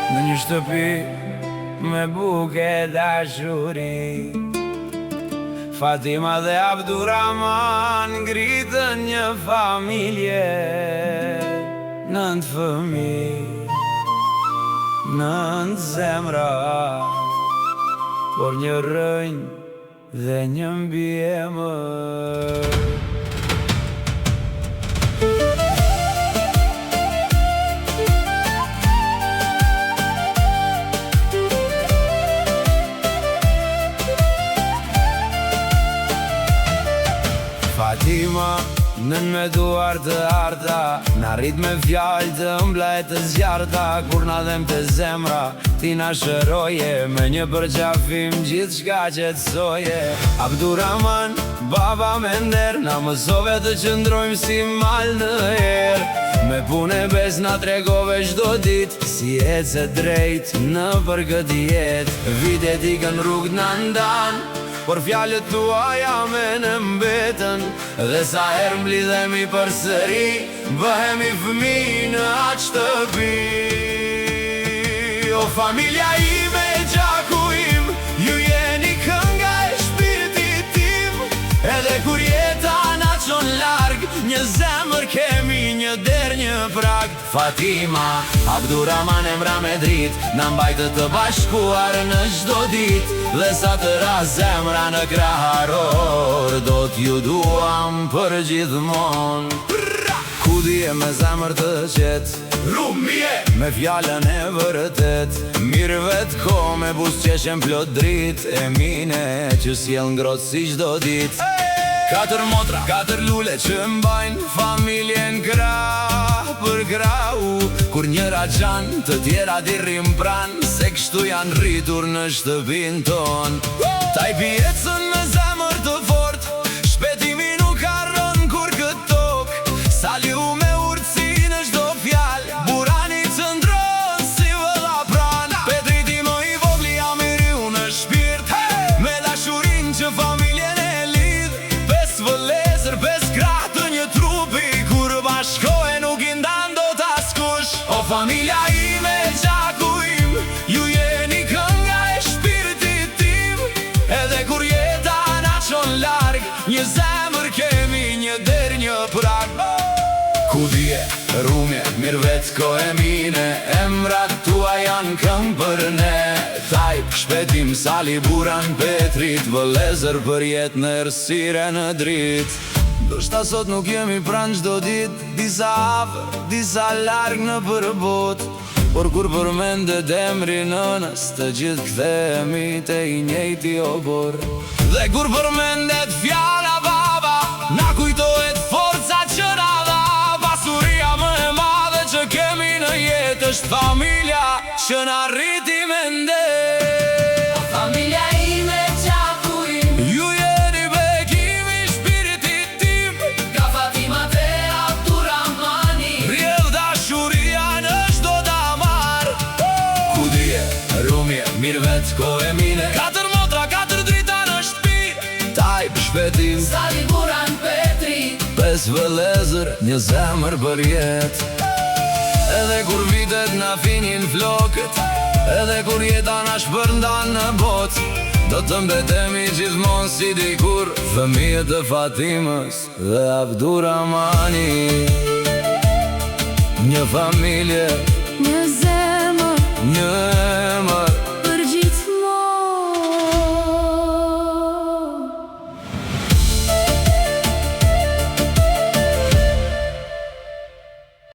në një shtëpi me buke dashuri. Fatima dhe Abduraman ngritën një familje, 9 fëmijë, 9 zemra, por një rënjë dhe një mbiemër. Fatima, nën me duar të arta, na rrit me fjallë të ëmbla e të zjarta. Kur na dhem të zemra, ti na shëroje, me një përqafim gjithë shka që të soje. Abduraman, baba me nder, na mësove të qëndrojmë si mal në erë. Me pune bes na tregove çdo dit, si ece drejt në për këtë jetë. Vitet i kën rrugë na ndan, por fjalët tuaja me në mbetën. Dhe sa herë mblidhemi për sëri, bëhemi fëmijë në atë shtëpi. O familja ime e gjaku im, ju jeni kënga e shpirtit tim. Edhe kur jeta na çon larg, një zemër kemi, një der, një prag. Fatima, Abduraman emra me drit, na mbajtë të bashkuar në çdo dit. Dhe sa të ra zemra në kraharor, do t'ju duam për gjithmon. Ku dje me zemër të qet, rumje me fjallën e vërtet. Mirë vetë ko me busqeshen plot drit, e mine që s'jel ngrot si çdo dit. 4 motra, 4 lule që mbajnë familjen krah për krau. Kur njëra gjan, të tjera dirrim pran, se kështu janë rritur në shtëpin ton. Taj pjecën me zemër të fort, shpetimi nuk harron kur këtë tok. Saliu me urtësi në çdo fjal, burani të ndron si vëlla pran. Petrit i më i vogli jam i riu në shpirt, me dashurin që familjen e lidh. 5 vëllezër, 5 krah të një trupi, kur bashkohen nuk i ndan dot askush. O familja ime e gjaku im, ju jeni kënga e shpirtit tim. Edhe kur jeta na çon larg, një zemër kemi, një der, një prag. Ku dje, rumje, mirë vetë ko e mine, emrat tua janë këm për ne. Tajp, shpetim, sali, buran, petrit, vëllezër për jetë në errësire në drit. Ndoshta sot nuk jemi pranë çdo dit, disa afër, disa larg në përbot. Por kur përmendet emri nënës, të gjithë kthehemi te i njëjti obor. Dhe kur përmendet fjala baba, na kujtohet forca që na dha. Pasuria më e madhe që kemi në jetë është familja që na rriti me nder. Familja ime gjaku im, Ju jeni bekimi shpirtit tim. ka Fatima dhe Abduramani, Rjedh dashuria në çdo damar. Ku dje, rumje, mirë vetë ko e mine, 4 motra, 4 drita në shtëpi. Tajp, shpetim, sali, buran, petrit, 5 vëllezër, një zemër për jet. Edhe kur vitet na finin flokët, edhe kur jeta na shpërndan në bot, do të mbetemi gjithmon si dikur, fëmijët e Fatimës dhe Abduramani. Një familje, një zemër, një